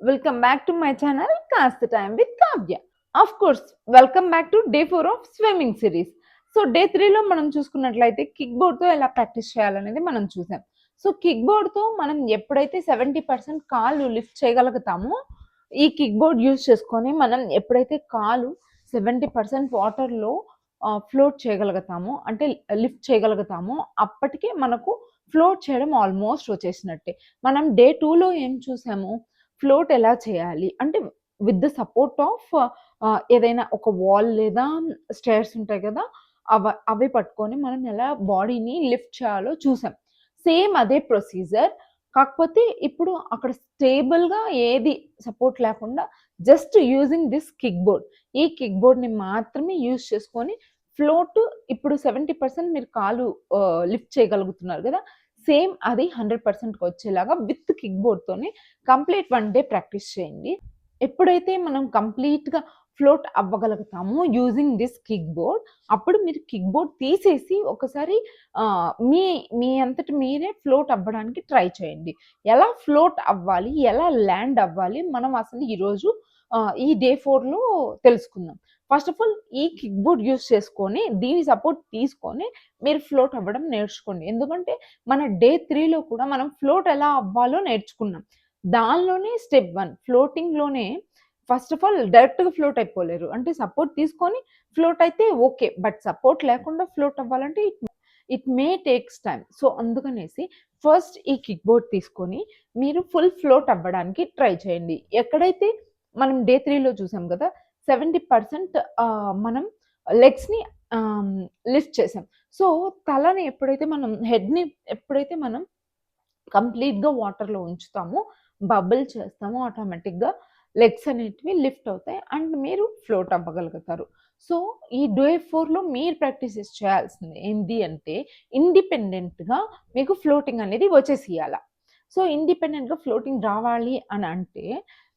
Welcome back to my channel కాస్త time with Kavya. Of course welcome back to day 4 of swimming series. So day 3లో మనం చూసుకున్నట్లయితే kick బోర్డ్తో ఎలా practice చేయాలనేది మనం చూసాం. సో కిక్ బోర్డ్తో మనం ఎప్పుడైతే 70% కాళ్ళు లిఫ్ట్ చేయగలుగుతామో, ఈ కిక్ బోర్డ్ యూజ్ చేసుకొని మనం ఎప్పుడైతే కాలు 70% వాటర్లో ఫ్లోట్ చేయగలుగుతామో, అంటే లిఫ్ట్ చేయగలుగుతామో, అప్పటికే మనకు ఫ్లోట్ చేయడం ఆల్మోస్ట్ వచ్చేసినట్టే. మనం డే 2లో ఏం చూసాము, ఫ్లోట్ ఎలా చేయాలి అంటే విత్ ద సపోర్ట్ ఆఫ్ ఏదైనా ఒక వాల్ లేదా స్టేర్స్ ఉంటాయి కదా, అవి పట్టుకొని మనం ఎలా బాడీని లిఫ్ట్ చేయాలో చూసాం. సేమ్ అదే ప్రొసీజర్, కాకపోతే ఇప్పుడు అక్కడ స్టేబుల్గా ఏది సపోర్ట్ లేకుండా just using this kick board, ఈ కిక్ బోర్డ్ని మాత్రమే యూజ్ చేసుకొని ఫ్లోట్ ఇప్పుడు 70% మీరు కాలు లిఫ్ట్ చేయగలుగుతున్నారు కదా, సేమ్ అది 100%కి వచ్చేలాగా విత్ కిక్ బోర్డ్తోనే కంప్లీట్ 1 డే ప్రాక్టీస్ చేయండి. ఎప్పుడైతే మనం కంప్లీట్‌గా ఫ్లోట్ అవ్వగలుగుతామో యూజింగ్ దిస్ కిక్ బోర్డ్, అప్పుడు మీరు కిక్ బోర్డ్ తీసేసి ఒకసారి మీ మీ అంతట మీరే ఫ్లోట్ అవ్వడానికి ట్రై చేయండి. ఎలా ఫ్లోట్ అవ్వాలి, ఎలా ల్యాండ్ అవ్వాలి, మనం అసలు ఈరోజు ఈ డే 4లో తెలుసుకుందాం. ఫస్ట్ ఆఫ్ ఆల్ ఈ కిక్ బోర్డ్ యూజ్ చేసుకొని, దీని సపోర్ట్ తీసుకొని మీరు ఫ్లోట్ అవ్వడం నేర్చుకోండి. ఎందుకంటే మన డే 3లో కూడా మనం ఫ్లోట్ ఎలా అవ్వాలో నేర్చుకున్నాం. దానిలోనే స్టెప్ 1 ఫ్లోటింగ్‌లోనే ఫస్ట్ ఆఫ్ ఆల్ డైరెక్ట్‌గా ఫ్లోట్ అయిపోలేరు. అంటే సపోర్ట్ తీసుకొని ఫ్లోట్ అయితే ఓకే. బట్ సపోర్ట్ లేకుండా ఫ్లోట్ అవ్వాలంటే it may takes time. So అందుకనేసి ఫస్ట్ ఈ కిక్ బోర్డ్ తీసుకొని మీరు ఫుల్ ఫ్లోట్ అవ్వడానికి ట్రై చేయండి. ఎక్కడైతే మనం డే 3లో చూసాం కదా, 70% మనం లెగ్స్‌ని లిఫ్ట్ చేసాం. సో తలని ఎప్పుడైతే మనం హెడ్‌ని ఎప్పుడైతే మనం కంప్లీట్‌గా వాటర్‌లో ఉంచుతామో, బబుల్ చేస్తామో, ఆటోమేటిక్‌గా లెగ్స్ అనేటివి లిఫ్ట్ అవుతాయి అండ్ మీరు ఫ్లోట్ అవ్వగలుగుతారు. సో ఈ డే 4లో మీరు ప్రాక్టీసెస్ చేయాల్సింది ఏంటి అంటే, ఇండిపెండెంట్‌గా మీకు ఫ్లోటింగ్ అనేది వచ్చేసియాల. సో ఇండిపెండెంట్‌గా ఫ్లోటింగ్ రావాలి అని అంటే,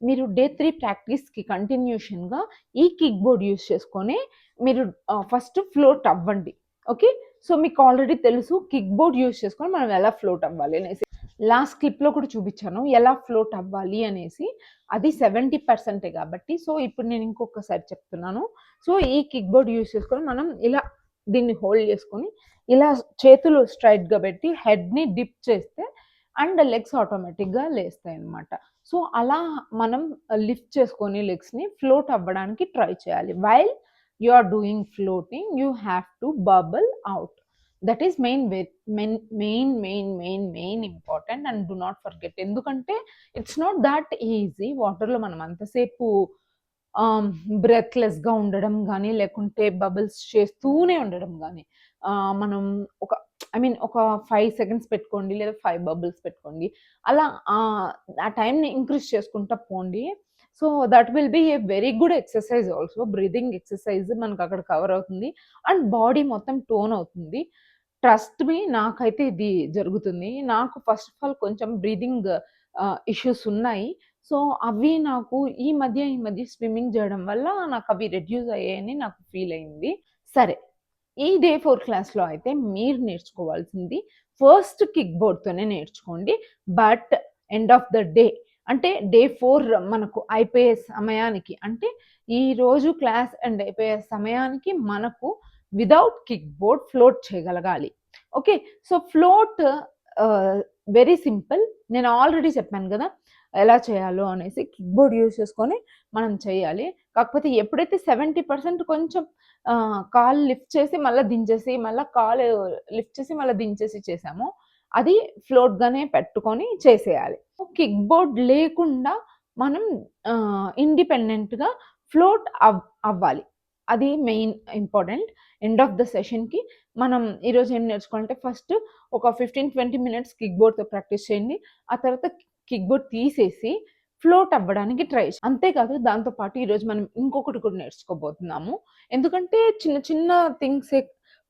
మీరు డే 3 ప్రాక్టీస్‌కి కంటిన్యూషన్‌గా ఈ కిక్ బోర్డ్ యూజ్ చేసుకొని మీరు ఫస్ట్ ఫ్లోట్ అవ్వండి. ఓకే. సో మీకు ఆల్రెడీ తెలుసు కిక్ బోర్డ్ యూజ్ చేసుకొని మనం ఎలా ఫ్లోట్ అవ్వాలి అనేసి. లాస్ట్ క్లిప్‌లో కూడా చూపించాను ఎలా ఫ్లోట్ అవ్వాలి అనేసి. అది 70% కాబట్టి. సో ఇప్పుడు నేను ఇంకొకసారి చెప్తున్నాను. సో ఈ కిక్ బోర్డ్ యూజ్ చేసుకొని మనం ఇలా దీన్ని హోల్డ్ చేసుకొని, ఇలా చేతులు స్ట్రెయిట్‌గా పెట్టి హెడ్‌ని డిప్ చేస్తే అండ్ లెగ్స్ ఆటోమేటిక్‌గా లేస్తాయన్నమాట. సో అలా మనం లిఫ్ట్ చేసుకొని లెగ్స్‌ని ఫ్లోట్ అవ్వడానికి ట్రై చేయాలి. While you are doing floating, you have to bubble out. That is main important and do not forget. ఎందుకంటే ఇట్స్ నాట్ దట్ ఈజీ. వాటర్లో మనం అంతసేపు బ్రెత్లెస్గా ఉండడం కానీ, లేకుంటే బబుల్స్ చేస్తూనే ఉండడం కానీ, మనం ఒక ఒక 5 సెకండ్స్ పెట్టుకోండి, లేదా 5 బబుల్స్ పెట్టుకోండి. అలా ఆ టైంని ఇంక్రీజ్ చేసుకుంటా పోండి. So that will be a very good exercise also. Breathing exercise మనకు అక్కడ కవర్ అవుతుంది అండ్ బాడీ మొత్తం టోన్ అవుతుంది. ట్రస్ట్ మీ, నాకైతే ఇది జరుగుతుంది. నాకు ఫస్ట్ ఆఫ్ ఆల్ కొంచెం బ్రీతింగ్ ఇష్యూస్ ఉన్నాయి. సో అవి నాకు ఈ మధ్య స్విమ్మింగ్ చేయడం వల్ల నాకు అవి రెడ్యూస్ అయ్యాయని నాకు ఫీల్ అయింది. సరే, ఈ డే 4 క్లాస్‌లో అయితే మీరు నేర్చుకోవాల్సింది ఫస్ట్ కిక్ బోర్డ్‌తోనే నేర్చుకోండి. But end of the day అంటే డే 4 మనకు అయిపోయే సమయానికి, అంటే ఈరోజు క్లాస్ ఎండ్ అయిపోయే సమయానికి మనకు వితౌట్ కిక్ బోర్డ్ ఫ్లోట్ చేయగలగాలి. Okay. So float very simple. నేను ఆల్రెడీ చెప్పాను కదా ఎలా చేయాలో అనేసి. కిక్ బోర్డ్ యూజ్ చేసుకొని మనం చేయాలి. కాకపోతే ఎప్పుడైతే 70% కొంచెం కాళ్ళు లిఫ్ట్ చేసి మళ్ళా దించేసి, మళ్ళా కాలు లిఫ్ట్ చేసి మళ్ళా దించేసి చేసామో, అది ఫ్లోట్‌గానే పెట్టుకొని చేసేయాలి. కిక్ బోర్డ్ లేకుండా మనం ఇండిపెండెంట్‌గా ఫ్లోట్ అవ్వాలి. అది main important. End of the సెషన్‌కి మనం ఈరోజు ఏం నేర్చుకోవాలంటే, ఫస్ట్ ఒక 15-20 మినిట్స్ కిక్ బోర్డ్‌తో ప్రాక్టీస్ చేయండి. ఆ తర్వాత కిక్ బోర్డ్ తీసేసి ఫ్లోట్ అవ్వడానికి ట్రై చేయండి. అంతేకాదు దాంతో పాటు ఈరోజు మనం ఇంకొకటి కూడా నేర్చుకోబోతున్నాము. ఎందుకంటే చిన్న చిన్న థింగ్సే.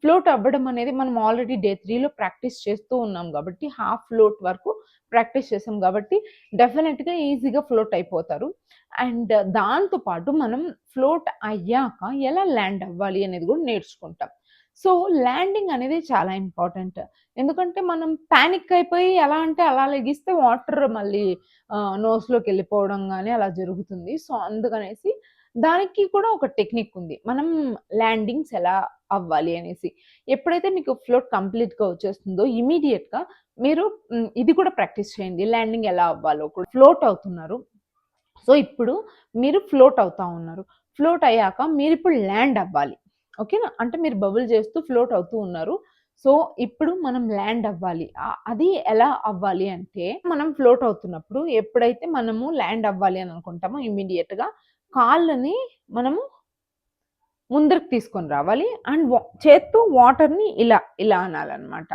ఫ్లోట్ అవ్వడం అనేది మనం ఆల్రెడీ డే 3లో ప్రాక్టీస్ చేస్తూ ఉన్నాం కాబట్టి, హాఫ్ ఫ్లోట్ వరకు ప్రాక్టీస్ చేసాం కాబట్టి డెఫినిట్‌గా ఈజీగా ఫ్లోట్ అయిపోతారు. అండ్ దాంతో పాటు మనం ఫ్లోట్ అయ్యాక ఎలా ల్యాండ్ అవ్వాలి అనేది కూడా నేర్చుకుంటాం. సో, ల్యాండింగ్ అనేది చాలా ఇంపార్టెంట్. ఎందుకంటే మనం పానిక్ అయిపోయి ఎలా అంటే అలా లెగిస్తే వాటర్ మళ్ళీ నోస్‌లోకెళ్ళిపోవడం గాని అలా జరుగుతుంది. సో, అందుకనేసి దానికి కూడా ఒక టెక్నిక్ ఉంది. మనం ల్యాండింగ్స్ ఎలా అవ్వాలి అనేసి. ఎప్పుడైతే మీకు ఫ్లోట్ కంప్లీట్‌గా వచ్చేస్తుందో ఇమ్మీడియేట్‌గా మీరు ఇది కూడా ప్రాక్టీస్ చేయండి. ల్యాండింగ్ ఎలా అవ్వాలో కూడా. ఫ్లోట్ అవుతున్నారు. సో, ఇప్పుడు మీరు ఫ్లోట్ అవుతా ఉన్నారు. ఫ్లోట్ అయ్యాక మీరిప్పుడు ల్యాండ్ అవ్వాలి. ఓకేనా? అంటే మీరు బబుల్ చేస్తూ ఫ్లోట్ అవుతూ ఉన్నారు. సో, ఇప్పుడు మనం ల్యాండ్ అవ్వాలి. అది ఎలా అవ్వాలి అంటే, మనం ఫ్లోట్ అవుతున్నప్పుడు ఎప్పుడైతే మనము ల్యాండ్ అవ్వాలి అని అనుకుంటామో ఇమ్మీడియేట్‌గా కాళ్ళని మనము ముందరికి తీసుకొని రావాలి. అండ్ చేత్తో వాటర్‌ని ఇలా, ఇలా అనాలనమాట.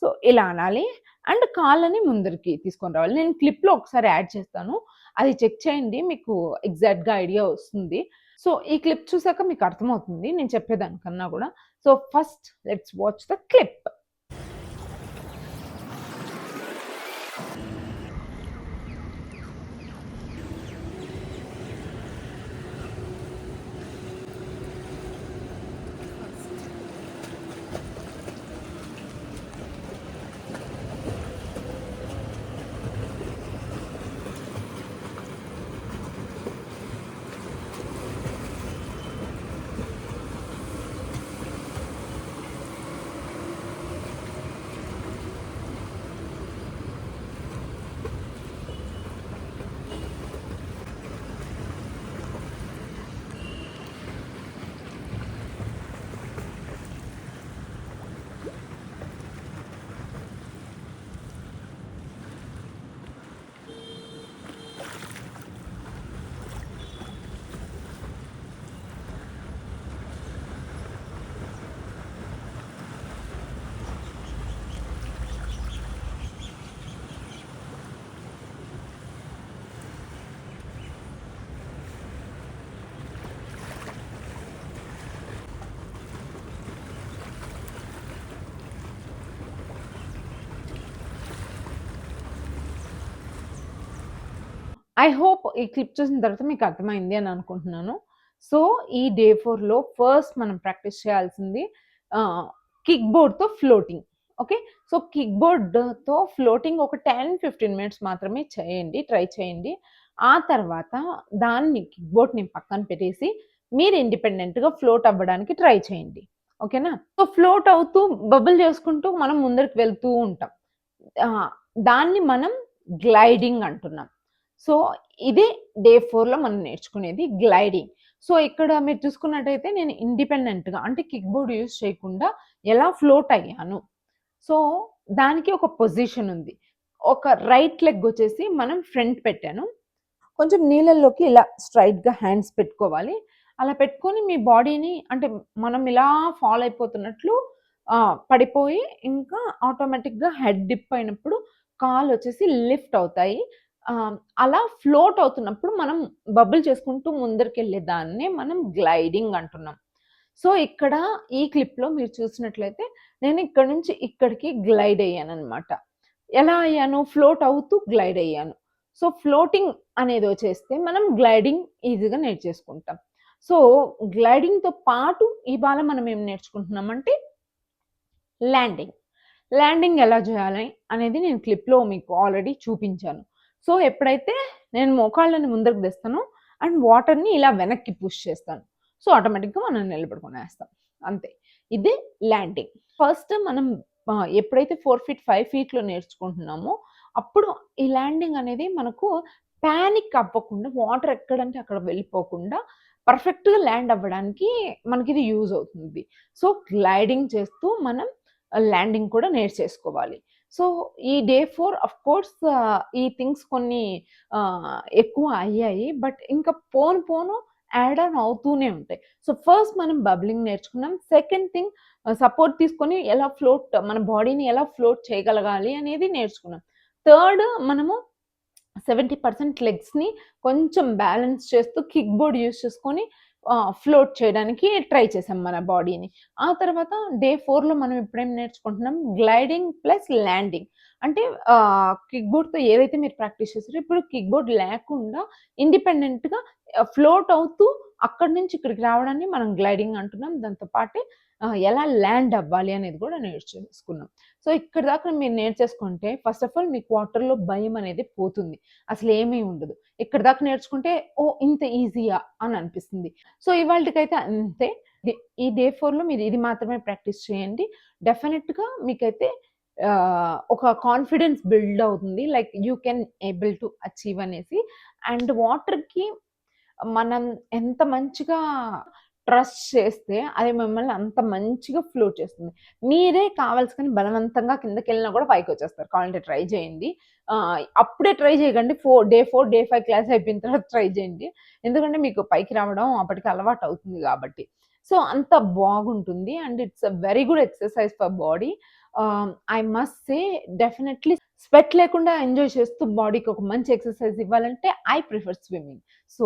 సో, ఇలా అనాలి. అండ్ కాళ్ళని ముందరికి తీసుకొని రావాలి. నేను క్లిప్‌లో ఒకసారి యాడ్ చేస్తాను. అది చెక్ చేయండి. మీకు ఎగ్జాక్ట్‌గా ఐడియా వస్తుంది. సో, ఈ క్లిప్ చూసాక మీకు అర్థమవుతుంది. నేను చెప్పేదానికన్నా గూడా. So, first let's watch the clip. I hope ఈ క్లిప్ చూసిన తర్వాత మీకు అర్థమైంది అని అనుకుంటున్నాను. సో, ఈ డే 4లో ఫస్ట్ మనం ప్రాక్టీస్ చేయాల్సింది కిక్ బోర్డ్‌తో ఫ్లోటింగ్. ఓకే. సో, కిక్ బోర్డ్‌తో ఫ్లోటింగ్ ఒక 10, 15 మినిట్స్ మాత్రమే చేయండి. ట్రై చేయండి. ఆ తర్వాత దాన్ని కిక్ బోర్డ్‌ని పక్కన పెట్టేసి మీరు ఇండిపెండెంట్‌గా ఫ్లోట్ అవ్వడానికి ట్రై చేయండి. ఓకేనా? సో, ఫ్లోట్ అవుతూ బబుల్ చేసుకుంటూ మనం ముందరికి వెళ్తూ ఉంటాం. ఆహ్, దాన్ని మనం గ్లైడింగ్ అంటున్నాం. సో, ఇదే డే 4లో మనం నేర్చుకునేది గ్లైడింగ్. సో, ఇక్కడ మీరు చూసుకున్నట్టయితే నేను ఇండిపెండెంట్‌గా అంటే కిక్ బోర్డ్ యూజ్ చేయకుండా ఎలా ఫ్లోట్ అయ్యాను. సో, దానికి ఒక పొజిషన్ ఉంది. ఒక రైట్ లెగ్ వచ్చేసి మనం ఫ్రంట్ పెట్టాను. కొంచెం నీళ్ళల్లోకి ఇలా స్ట్రెయిట్‌గా హ్యాండ్స్ పెట్టుకోవాలి. అలా పెట్టుకొని మీ బాడీని అంటే మనం ఇలా ఫాల్ అయిపోతున్నట్లు పడిపోయి ఇంకా ఆటోమేటిక్‌గా హెడ్ డిప్ అయినప్పుడు కాళ్ళొచ్చేసి లిఫ్ట్ అవుతాయి. అలా ఫ్లోట్ అవుతున్నప్పుడు మనం బబుల్ చేసుకుంటూ ముందరికెళ్ళే దాన్నే మనం గ్లైడింగ్ అంటున్నాం. సో, ఇక్కడ ఈ క్లిప్‌లో మీరు చూసినట్లయితే నేను ఇక్కడి నుంచి ఇక్కడికి గ్లైడ్ అయ్యాననమాట. ఎలా అయ్యాను? ఫ్లోట్ అవుతూ గ్లైడ్ అయ్యాను. సో, ఫ్లోటింగ్ అనేదొచ్చేస్తే మనం గ్లైడింగ్ ఈజీగా నేర్చేసుకుంటాం. సో, గ్లైడింగ్‌తో పాటు ఇవాళ మనం ఏం నేర్చుకుంటున్నామంటే ల్యాండింగ్. ల్యాండింగ్ ఎలా జేయాలి అనేది నేను క్లిప్‌లో మీకు ఆల్రెడీ చూపించాను. సో, ఎప్పుడైతే నేను మోకాళ్ళని ముందరకు తెస్తానో అండ్ వాటర్‌ని ఇలా వెనక్కి పుష్ చేస్తాను. సో, ఆటోమేటిక్‌గా మనం నిలబడుకొనేస్తాం. అంతే. ఇదే ల్యాండింగ్. ఫస్ట్ మనం ఎప్పుడైతే 4 ఫీట్, 5 ఫీట్‌లో నేర్చుకుంటున్నామో అప్పుడు ఈ ల్యాండింగ్ అనేది మనకు పానిక్ అవ్వకుండా వాటర్ ఎక్కడంటే అక్కడ వెళ్ళిపోకుండా పర్ఫెక్ట్‌గా ల్యాండ్ అవ్వడానికి మనకిది యూజ్ అవుతుంది. సో, గ్లైడింగ్ చేస్తూ మనం ల్యాండింగ్ కూడా నేర్చేసుకోవాలి. సో, ఈ డే 4 ఆఫ్‌కోర్స్ ఈ థింగ్స్ కొన్ని ఎక్కువ అయ్యాయి. బట్ ఇంకా పోను పోను యాడ్ ఆన్ అవుతూనే ఉంటాయి. సో, ఫస్ట్ మనం బబ్లింగ్ నేర్చుకున్నాం. సెకండ్ థింగ్ సపోర్ట్ తీసుకొని ఎలా ఫ్లోట్ మన బాడీని ఎలా ఫ్లోట్ చేయగలగాలి అనేది నేర్చుకున్నాం. థర్డ్ మనము 70% లెగ్స్‌ని కొంచెం బ్యాలెన్స్ చేస్తూ కిక్ బోర్డ్ యూజ్ చేసుకొని ఫ్లోట్ చేయడానికి ట్రై చేసాం మన బాడీని. ఆ తర్వాత డే 4లో మనం ఇప్పుడేం నేర్చుకుంటున్నాం గ్లైడింగ్ ప్లస్ ల్యాండింగ్. అంటే కిక్ బోర్డ్‌తో ఏదైతే మీరు ప్రాక్టీస్ చేసారో ఇప్పుడు కిక్ బోర్డ్ లేకుండా ఇండిపెండెంట్‌గా ఫ్లోట్ అవుతూ అక్కడి నుంచి ఇక్కడికి రావడాన్ని మనం గ్లైడింగ్ అంటున్నాం. దాంతో పాటే ఎలా ల్యాండ్ అవ్వాలి అనేది కూడా నేర్చేసుకున్నాం. సో ఇక్కడి దాకా మీరు నేర్చేసుకుంటే ఫస్ట్ ఆఫ్ ఆల్ మీకు వాటర్‌లో భయం అనేది పోతుంది. అసలేమీ ఉండదు. ఇక్కడి దాకా నేర్చుకుంటే ఓహ్! ఇంత ఈజీయా అని అనిపిస్తుంది. సో ఇవాల్టికైతే అంతే. ది ఈ డే 4లో మీరు ఇది మాత్రమే ప్రాక్టీస్ చేయండి. డెఫినిట్‌గా మీకైతే ఒక కాన్ఫిడెన్స్ బిల్డ్ అవుతుంది. Like you can able to achieve అనేసి. అండ్ వాటర్‌కి మనం ఎంత మంచిగా ట్రస్ట్ చేస్తే అది మిమ్మల్ని అంత మంచిగా ఫ్లోట్ చేస్తుంది. మీరే కావాల్సుకొని బలవంతంగా కిందకెళ్ళినా కూడా పైకొచ్చేస్తారు. కావాలంటే ట్రై చేయండి. అప్పుడే ట్రై చేయకండి. డే 4, డే 5 క్లాస్ అయిపోయిన తర్వాత ట్రై చేయండి. ఎందుకంటే మీకు పైకి రావడం అప్పటికి అలవాటవుతుంది గాబట్టి. సో, అంత బాగుంటుంది. And it's a very good exercise for body. I must say definitely sweat లేకుండా ఎంజాయ్ చేస్తూ బాడీకి ఒక మంచి ఎక్సర్‌సైజ్ ఇవ్వాలంటే ఐ ప్రిఫర్ స్విమ్మింగ్. సో,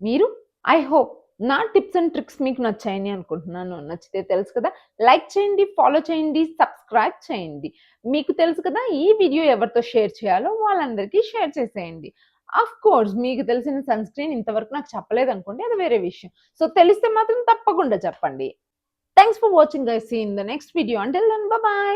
మీరు? ఐ హోప్ నా టిప్స్ అండ్ ట్రిక్స్ మీకు నచ్చాయని అనుకుంటున్నాను. నచ్చితే తెలుసు కదా! లైక్ చేయండి, ఫాలో చేయండి, సబ్స్క్రైబ్ చేయండి. మీకు తెలుసు కదా! ఈ వీడియో ఎవరితో షేర్ చేయాలో వాళ్ళందరికీ షేర్ చేసేయండి. ఆఫ్‌కోర్స్ మీకు తెలిసిన సన్ స్క్రీన్ ఇంతవరకు నాకు చెప్పలేదనుకోండి అది వేరే విషయం. సో, తెలిస్తే మాత్రం తప్పకుండా చెప్పండి. Thanks for watching guys. See you in the next video. Until then bye by.